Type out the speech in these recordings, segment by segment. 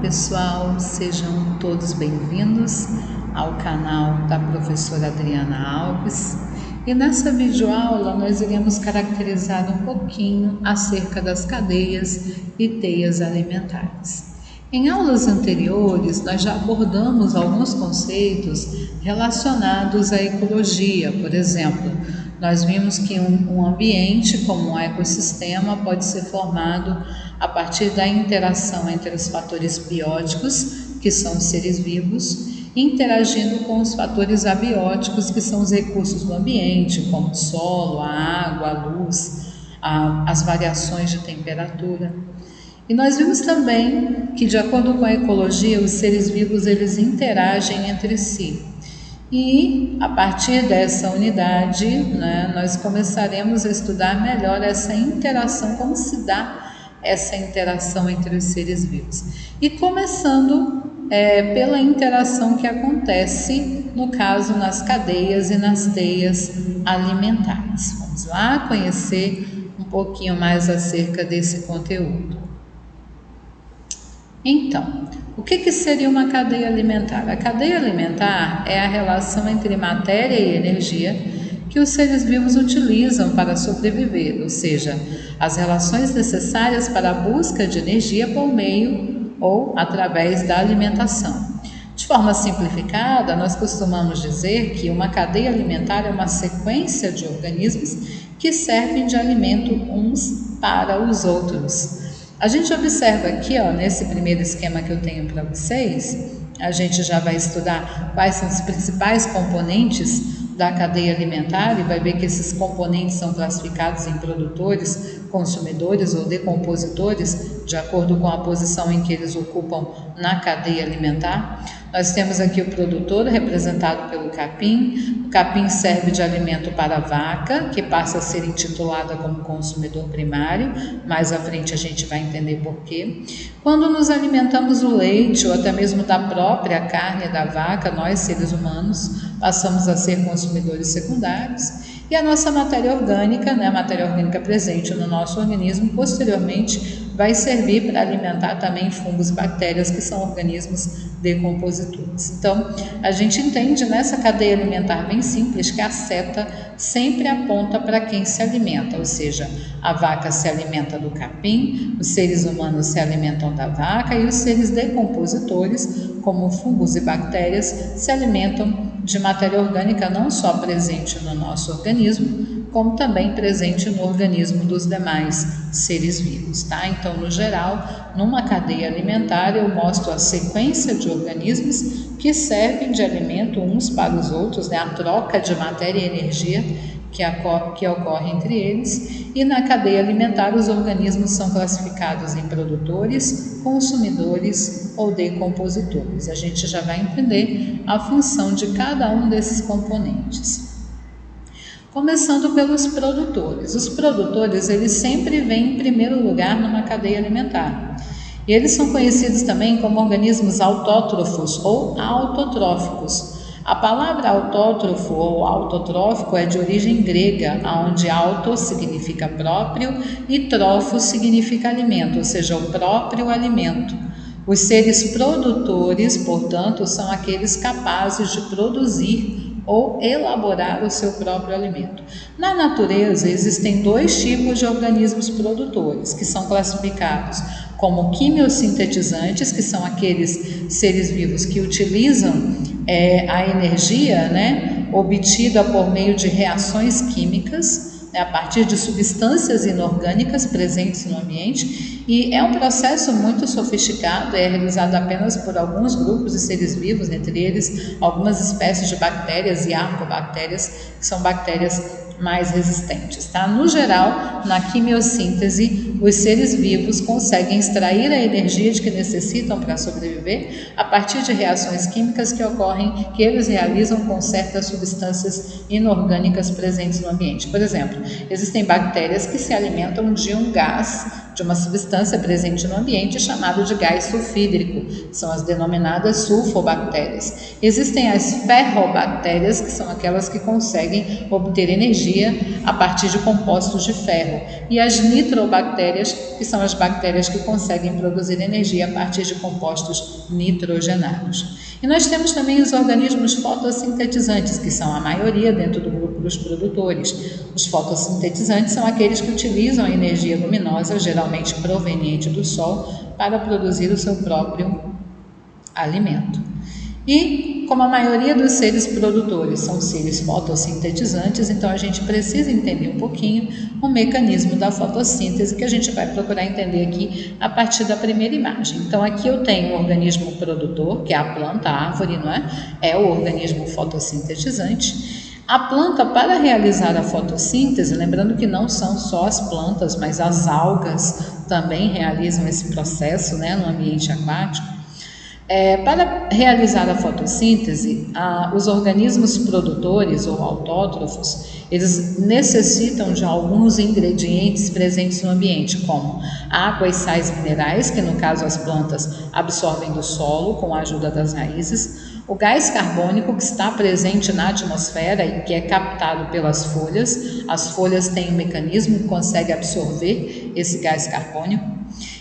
pessoal, sejam todos bem-vindos ao canal da professora Adriana Alves. E nessa videoaula nós iremos caracterizar um pouquinho acerca das cadeias e teias alimentares. Em aulas anteriores nós já abordamos alguns conceitos relacionados à ecologia. Por exemplo, nós vimos que um ambiente como um ecossistema pode ser formado a partir da interação entre os fatores bióticos, que são os seres vivos, interagindo com os fatores abióticos, que são os recursos do ambiente, como o solo, a água, a luz, as variações de temperatura. E nós vimos também que, de acordo com a ecologia, os seres vivos eles interagem entre si. E a partir dessa unidade, nós começaremos a estudar melhor essa interação, como se dá essa interação entre os seres vivos. E começando pela interação que acontece, no caso, nas cadeias e nas teias alimentares. Vamos lá conhecer um pouquinho mais acerca desse conteúdo. Então, o que seria uma cadeia alimentar? A cadeia alimentar é a relação entre matéria e energia que os seres vivos utilizam para sobreviver, ou seja, as relações necessárias para a busca de energia por meio ou através da alimentação. De forma simplificada, nós costumamos dizer que uma cadeia alimentar é uma sequência de organismos que servem de alimento uns para os outros. A gente observa aqui, nesse primeiro esquema que eu tenho para vocês, a gente já vai estudar quais são os principais componentes da cadeia alimentar e vai ver que esses componentes são classificados em produtores, consumidores ou decompositores, de acordo com a posição em que eles ocupam na cadeia alimentar. Nós temos aqui o produtor, representado pelo capim. O capim serve de alimento para a vaca, que passa a ser intitulada como consumidor primário. Mais à frente a gente vai entender por quê. Quando nos alimentamos do leite ou até mesmo da própria carne da vaca, nós, seres humanos, passamos a ser consumidores secundários. E a nossa matéria orgânica, a matéria orgânica presente no nosso organismo, posteriormente vai servir para alimentar também fungos e bactérias, que são organismos decompositores. Então, a gente entende nessa cadeia alimentar bem simples que a seta sempre aponta para quem se alimenta, ou seja, a vaca se alimenta do capim, os seres humanos se alimentam da vaca e os seres decompositores, como fungos e bactérias, se alimentam de matéria orgânica não só presente no nosso organismo, como também presente no organismo dos demais seres vivos, tá? Então, no geral, numa cadeia alimentar eu mostro a sequência de organismos que servem de alimento uns para os outros, a troca de matéria e energia que ocorre entre eles, e na cadeia alimentar os organismos são classificados em produtores, consumidores ou decompositores. A gente já vai entender a função de cada um desses componentes. Começando pelos produtores. Os produtores, eles sempre vêm em primeiro lugar numa cadeia alimentar. E eles são conhecidos também como organismos autótrofos ou autotróficos. A palavra autótrofo ou autotrófico é de origem grega, onde auto significa próprio e trófos significa alimento, ou seja, o próprio alimento. Os seres produtores, portanto, são aqueles capazes de produzir ou elaborar o seu próprio alimento. Na natureza, existem dois tipos de organismos produtores, que são classificados como quimiosintetizantes, que são aqueles seres vivos que utilizam a energia obtida por meio de reações químicas, a partir de substâncias inorgânicas presentes no ambiente, e é um processo muito sofisticado, é realizado apenas por alguns grupos de seres vivos, entre eles algumas espécies de bactérias e arcobactérias, que são bactérias mais resistentes, tá? No geral, na quimiossíntese, os seres vivos conseguem extrair a energia de que necessitam para sobreviver a partir de reações químicas que ocorrem, que eles realizam com certas substâncias inorgânicas presentes no ambiente. Por exemplo, existem bactérias que se alimentam de um gás de uma substância presente no ambiente chamada de gás sulfídrico, são as denominadas sulfobactérias. Existem as ferrobactérias, que são aquelas que conseguem obter energia a partir de compostos de ferro, e as nitrobactérias, que são as bactérias que conseguem produzir energia a partir de compostos nitrogenados. E nós temos também os organismos fotossintetizantes, que são a maioria dentro do grupo dos produtores. Os fotossintetizantes são aqueles que utilizam a energia luminosa, geralmente proveniente do Sol, para produzir o seu próprio alimento. E, como a maioria dos seres produtores são seres fotossintetizantes, então a gente precisa entender um pouquinho o mecanismo da fotossíntese, que a gente vai procurar entender aqui a partir da primeira imagem. Então aqui eu tenho o organismo produtor, que é a planta, a árvore, não é? É o organismo fotossintetizante. A planta, para realizar a fotossíntese, lembrando que não são só as plantas, mas as algas também realizam esse processo, né, no ambiente aquático. Para realizar a fotossíntese, os organismos produtores ou autótrofos, eles necessitam de alguns ingredientes presentes no ambiente, como água e sais minerais, que no caso as plantas absorvem do solo com a ajuda das raízes, o gás carbônico, que está presente na atmosfera e que é captado pelas folhas. As folhas têm um mecanismo que consegue absorver esse gás carbônico.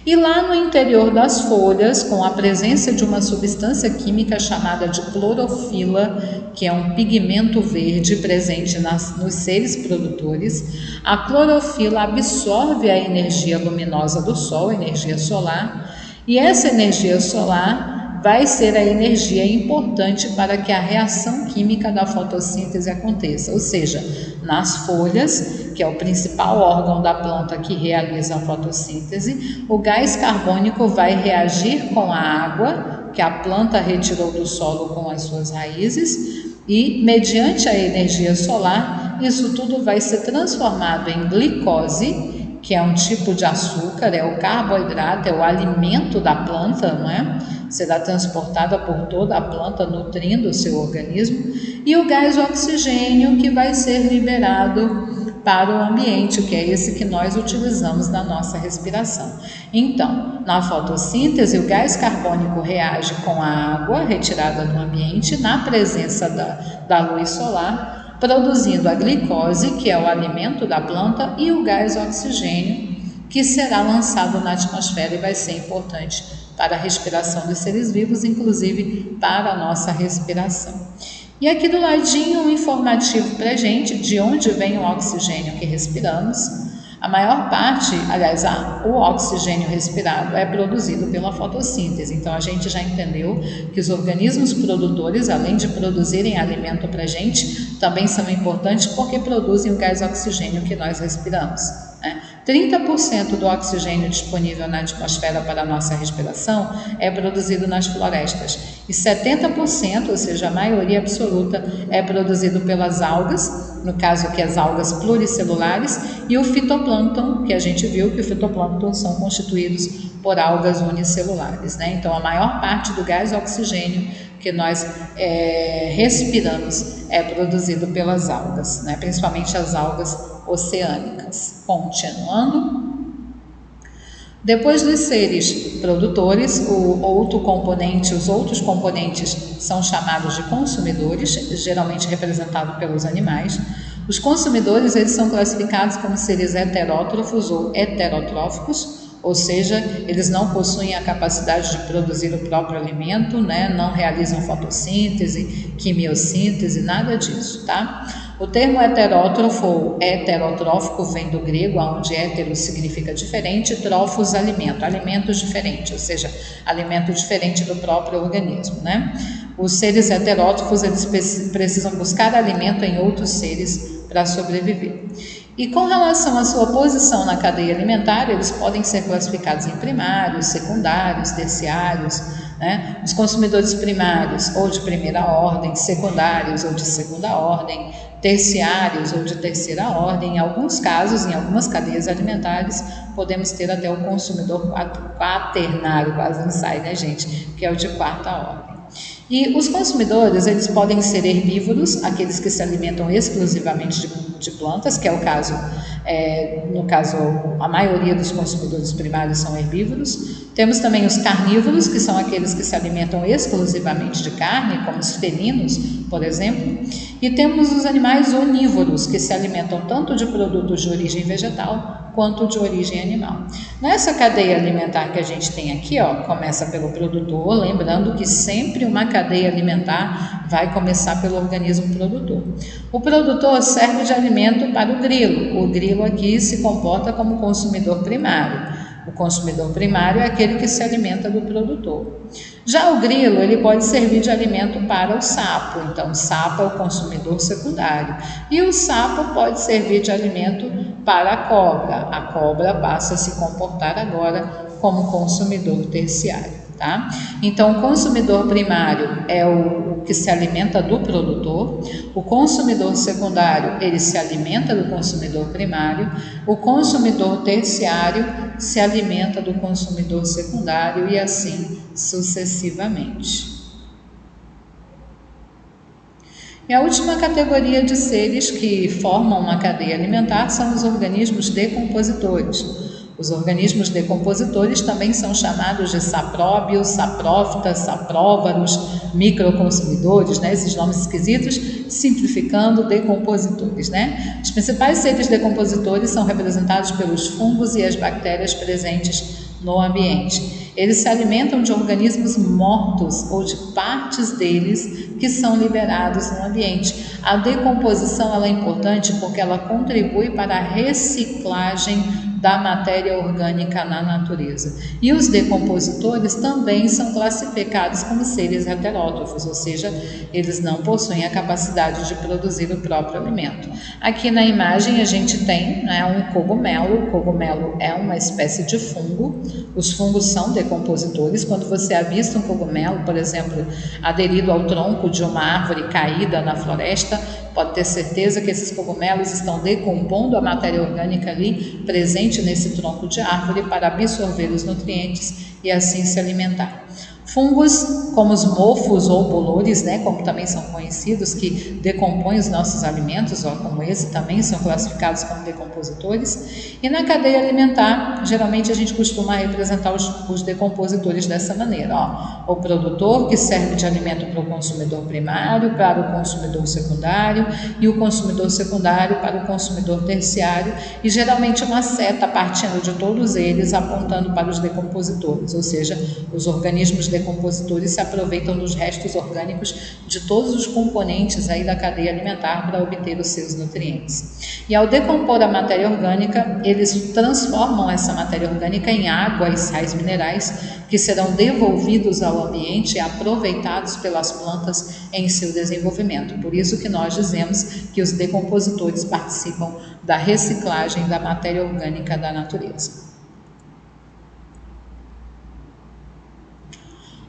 E lá no interior das folhas, com a presença de uma substância química chamada de clorofila, que é um pigmento verde presente nos seres produtores, a clorofila absorve a energia luminosa do Sol, a energia solar, e essa energia solar vai ser a energia importante para que a reação química da fotossíntese aconteça, ou seja, nas folhas, que é o principal órgão da planta que realiza a fotossíntese, o gás carbônico vai reagir com a água que a planta retirou do solo com as suas raízes e, mediante a energia solar, isso tudo vai ser transformado em glicose, que é um tipo de açúcar, é o carboidrato, é o alimento da planta, não é? Será transportada por toda a planta, nutrindo o seu organismo, e o gás oxigênio, que vai ser liberado para o ambiente, que é esse que nós utilizamos na nossa respiração. Então, na fotossíntese, o gás carbônico reage com a água retirada do ambiente, na presença da luz solar, produzindo a glicose, que é o alimento da planta, e o gás oxigênio, que será lançado na atmosfera e vai ser importante para a respiração dos seres vivos, inclusive para a nossa respiração. E aqui do ladinho um informativo para a gente de onde vem o oxigênio que respiramos. A maior parte, aliás, o oxigênio respirado é produzido pela fotossíntese. Então a gente já entendeu que os organismos produtores, além de produzirem alimento para a gente, também são importantes porque produzem o gás oxigênio que nós respiramos. 30% do oxigênio disponível na atmosfera para a nossa respiração é produzido nas florestas e 70%, ou seja, a maioria absoluta, é produzido pelas algas, no caso aqui as algas pluricelulares, e o fitoplâncton, que a gente viu que o fitoplâncton são constituídos por algas unicelulares, né? Então a maior parte do gás oxigênio que nós respiramos é produzido pelas algas, né? Principalmente as algas oceânicas. Continuando. Depois dos seres produtores, os outros componentes são chamados de consumidores, geralmente representados pelos animais. Os consumidores, eles são classificados como seres heterótrofos ou heterotróficos, ou seja, eles não possuem a capacidade de produzir o próprio alimento, né? Não realizam fotossíntese, quimiossíntese, nada disso, tá? O termo heterótrofo ou heterotrófico vem do grego, onde hétero significa diferente, trófos alimento, alimentos diferentes, ou seja, alimento diferente do próprio organismo, né? Os seres heterótrofos, eles precisam buscar alimento em outros seres para sobreviver. E com relação à sua posição na cadeia alimentar, eles podem ser classificados em primários, secundários, terciários, né? Os consumidores primários ou de primeira ordem, secundários ou de segunda ordem, terciários ou de terceira ordem. Em alguns casos, em algumas cadeias alimentares, podemos ter até o consumidor quaternário, quase não sai, né, gente? Que é o de quarta ordem. E os consumidores, eles podem ser herbívoros, aqueles que se alimentam exclusivamente de plantas, que é o caso, no caso, a maioria dos consumidores primários são herbívoros. Temos também os carnívoros, que são aqueles que se alimentam exclusivamente de carne, como os felinos, por exemplo. E temos os animais onívoros, que se alimentam tanto de produtos de origem vegetal quanto de origem animal. Nessa cadeia alimentar que a gente tem aqui, ó, começa pelo produtor, lembrando que sempre uma cadeia alimentar vai começar pelo organismo produtor. O produtor serve de alimento para o grilo. O grilo aqui se comporta como consumidor primário. O consumidor primário é aquele que se alimenta do produtor. Já o grilo, ele pode servir de alimento para o sapo, então o sapo é o consumidor secundário. E o sapo pode servir de alimento para a cobra. A cobra passa a se comportar agora como consumidor terciário. Tá? Então, o consumidor primário é o que se alimenta do produtor, o consumidor secundário, ele se alimenta do consumidor primário, o consumidor terciário se alimenta do consumidor secundário e assim sucessivamente. E a última categoria de seres que formam uma cadeia alimentar são os organismos decompositores. Os organismos decompositores também são chamados de sapróbios, saprófitas, sapróvaros, microconsumidores, né? Esses nomes esquisitos, simplificando, decompositores, né? Os principais seres decompositores são representados pelos fungos e as bactérias presentes no ambiente. Eles se alimentam de organismos mortos ou de partes deles que são liberados no ambiente. A decomposição ela é importante porque ela contribui para a reciclagem da matéria orgânica na natureza. E os decompositores também são classificados como seres heterótrofos, ou seja, eles não possuem a capacidade de produzir o próprio alimento. Aqui na imagem a gente tem, né, um cogumelo. O cogumelo é uma espécie de fungo. Os fungos são decompositores. Quando você avista um cogumelo, por exemplo, aderido ao tronco de uma árvore caída na floresta, pode ter certeza que esses cogumelos estão decompondo a matéria orgânica ali presente nesse tronco de árvore para absorver os nutrientes e assim se alimentar. Fungos, como os mofos ou bolores, né, como também são conhecidos, que decompõem os nossos alimentos, ó, como esse, também são classificados como decompositores. E na cadeia alimentar, geralmente a gente costuma representar os decompositores dessa maneira. Ó, o produtor, que serve de alimento para o consumidor primário, para o consumidor secundário, e o consumidor secundário para o consumidor terciário, e geralmente uma seta partindo de todos eles, apontando para os decompositores, ou seja, os organismos decompositores se aproveitam dos restos orgânicos de todos os componentes aí da cadeia alimentar para obter os seus nutrientes. E ao decompor a matéria orgânica, eles transformam essa matéria orgânica em água e sais minerais que serão devolvidos ao ambiente e aproveitados pelas plantas em seu desenvolvimento. Por isso que nós dizemos que os decompositores participam da reciclagem da matéria orgânica da natureza.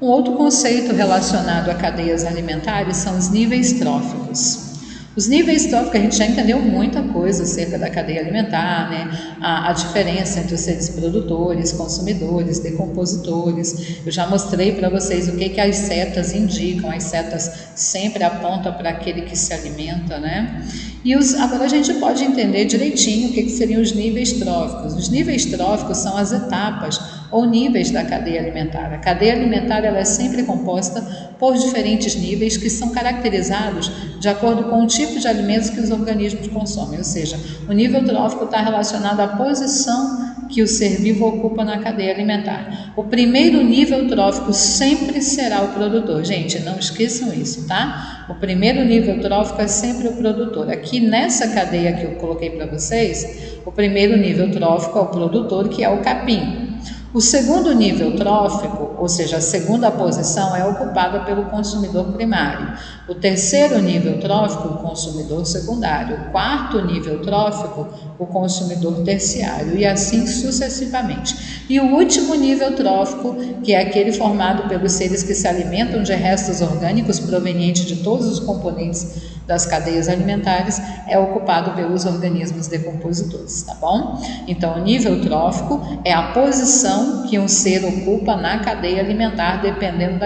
Um outro conceito relacionado a cadeias alimentares são os níveis tróficos. Os níveis tróficos, a gente já entendeu muita coisa acerca da cadeia alimentar, né? A diferença entre os seres produtores, consumidores, decompositores. Eu já mostrei para vocês o que as setas indicam. As setas sempre apontam para aquele que se alimenta, né? E agora a gente pode entender direitinho o que seriam os níveis tróficos. Os níveis tróficos são as etapas ou níveis da cadeia alimentar. A cadeia alimentar ela é sempre composta por diferentes níveis que são caracterizados de acordo com o tipo de alimentos que os organismos consomem, ou seja, o nível trófico está relacionado à posição que o ser vivo ocupa na cadeia alimentar. O primeiro nível trófico sempre será o produtor. Gente, não esqueçam isso, tá? O primeiro nível trófico é sempre o produtor. Aqui nessa cadeia que eu coloquei para vocês, o primeiro nível trófico é o produtor, que é o capim. O segundo nível trófico, ou seja, a segunda posição, é ocupada pelo consumidor primário. O terceiro nível trófico, o consumidor secundário. O quarto nível trófico, o consumidor terciário, e assim sucessivamente. E o último nível trófico, que é aquele formado pelos seres que se alimentam de restos orgânicos provenientes de todos os componentes das cadeias alimentares, é ocupado pelos organismos decompositores, tá bom? Então, o nível trófico é a posição que um ser ocupa na cadeia alimentar, dependendo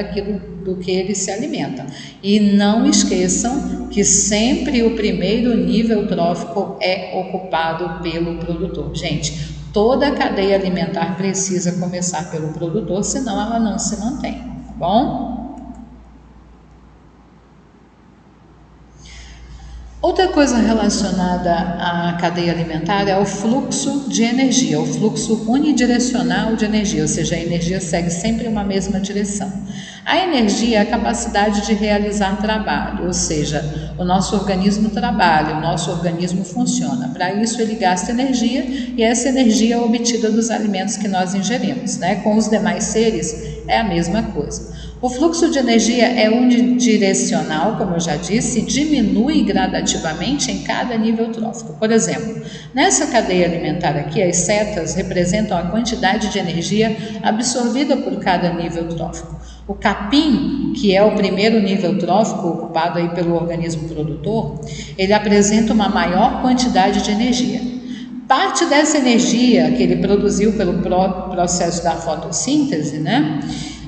do que ele se alimenta. E não esqueçam que sempre o primeiro nível trófico é ocupado pelo produtor. Gente, toda a cadeia alimentar precisa começar pelo produtor, senão ela não se mantém, tá bom? Outra coisa relacionada à cadeia alimentar é o fluxo de energia, o fluxo unidirecional de energia, ou seja, a energia segue sempre uma mesma direção. A energia é a capacidade de realizar trabalho, ou seja, o nosso organismo trabalha, o nosso organismo funciona. Para isso ele gasta energia e essa energia é obtida dos alimentos que nós ingerimos, né? Com os demais seres é a mesma coisa. O fluxo de energia é unidirecional, como eu já disse, e diminui gradativamente em cada nível trófico. Por exemplo, nessa cadeia alimentar aqui, as setas representam a quantidade de energia absorvida por cada nível trófico. O capim, que é o primeiro nível trófico ocupado aí pelo organismo produtor, ele apresenta uma maior quantidade de energia. Parte dessa energia que ele produziu pelo processo da fotossíntese, né?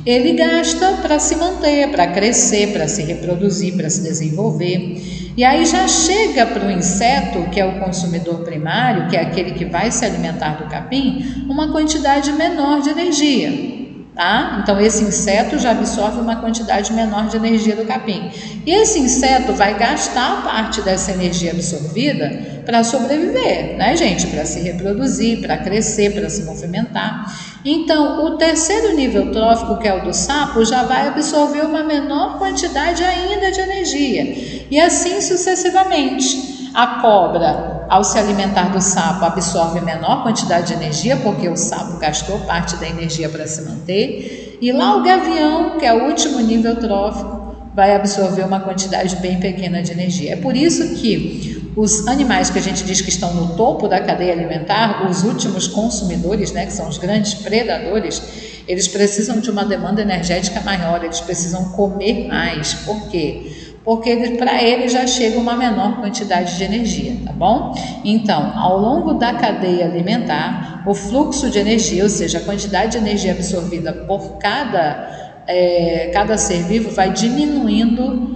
Ele gasta para se manter, para crescer, para se reproduzir, para se desenvolver. E aí já chega para o inseto, que é o consumidor primário, que é aquele que vai se alimentar do capim, uma quantidade menor de energia. Tá? Então esse inseto já absorve uma quantidade menor de energia do capim. E esse inseto vai gastar parte dessa energia absorvida para sobreviver, né, gente? Para se reproduzir, para crescer, para se movimentar. Então, o terceiro nível trófico, que é o do sapo, já vai absorver uma menor quantidade ainda de energia. E assim sucessivamente. A cobra, ao se alimentar do sapo, absorve menor quantidade de energia, porque o sapo gastou parte da energia para se manter. E lá o gavião, que é o último nível trófico, vai absorver uma quantidade bem pequena de energia. É por isso que os animais que a gente diz que estão no topo da cadeia alimentar, os últimos consumidores, né, que são os grandes predadores, eles precisam de uma demanda energética maior, eles precisam comer mais. Por quê? Porque para ele já chega uma menor quantidade de energia, tá bom? Então, ao longo da cadeia alimentar, o fluxo de energia, ou seja, a quantidade de energia absorvida por cada ser vivo vai diminuindo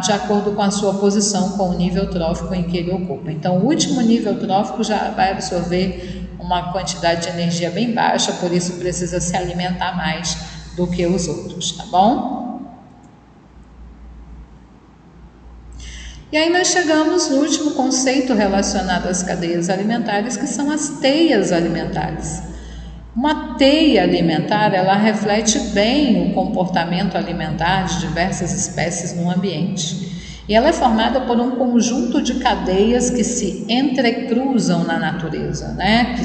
de acordo com a sua posição, com o nível trófico em que ele ocupa. Então, o último nível trófico já vai absorver uma quantidade de energia bem baixa, por isso precisa se alimentar mais do que os outros, tá bom? E aí nós chegamos no último conceito relacionado às cadeias alimentares, que são as teias alimentares. Uma teia alimentar, ela reflete bem o comportamento alimentar de diversas espécies no ambiente. E ela é formada por um conjunto de cadeias que se entrecruzam na natureza, né? Que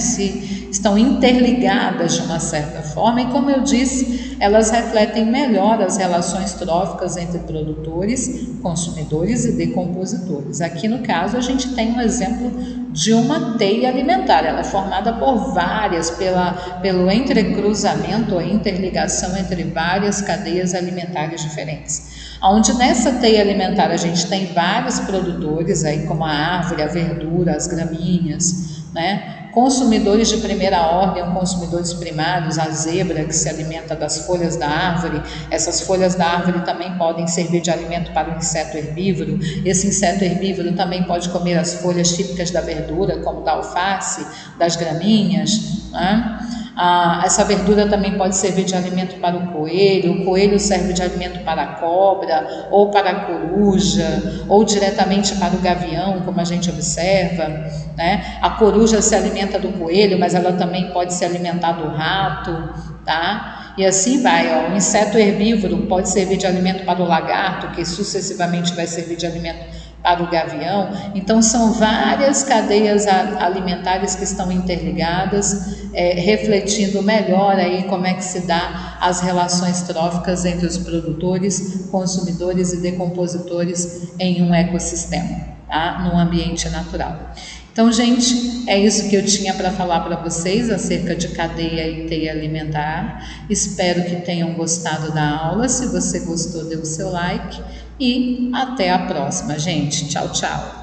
estão interligadas de uma certa forma e, como eu disse, elas refletem melhor as relações tróficas entre produtores, consumidores e decompositores. Aqui no caso a gente tem um exemplo de uma teia alimentar, ela é formada por várias, pelo entrecruzamento, a interligação entre várias cadeias alimentares diferentes. Onde nessa teia alimentar a gente tem vários produtores, aí como a árvore, a verdura, as gramíneas, né? Consumidores de primeira ordem, consumidores primários, a zebra que se alimenta das folhas da árvore. Essas folhas da árvore também podem servir de alimento para o inseto herbívoro. Esse inseto herbívoro também pode comer as folhas típicas da verdura, como da alface, das gramíneas, né? Essa verdura também pode servir de alimento para o coelho serve de alimento para a cobra, ou para a coruja, ou diretamente para o gavião, como a gente observa, né? A coruja se alimenta do coelho, mas ela também pode se alimentar do rato, tá? E assim vai, ó. O inseto herbívoro pode servir de alimento para o lagarto, que sucessivamente vai servir de alimento para o gavião. Então são várias cadeias alimentares que estão interligadas, refletindo melhor aí como é que se dá as relações tróficas entre os produtores, consumidores e decompositores em um ecossistema, tá? Num ambiente natural. Então, gente, é isso que eu tinha para falar para vocês acerca de cadeia e teia alimentar. Espero que tenham gostado da aula. Se você gostou, dê o seu like e até a próxima, gente. Tchau, tchau.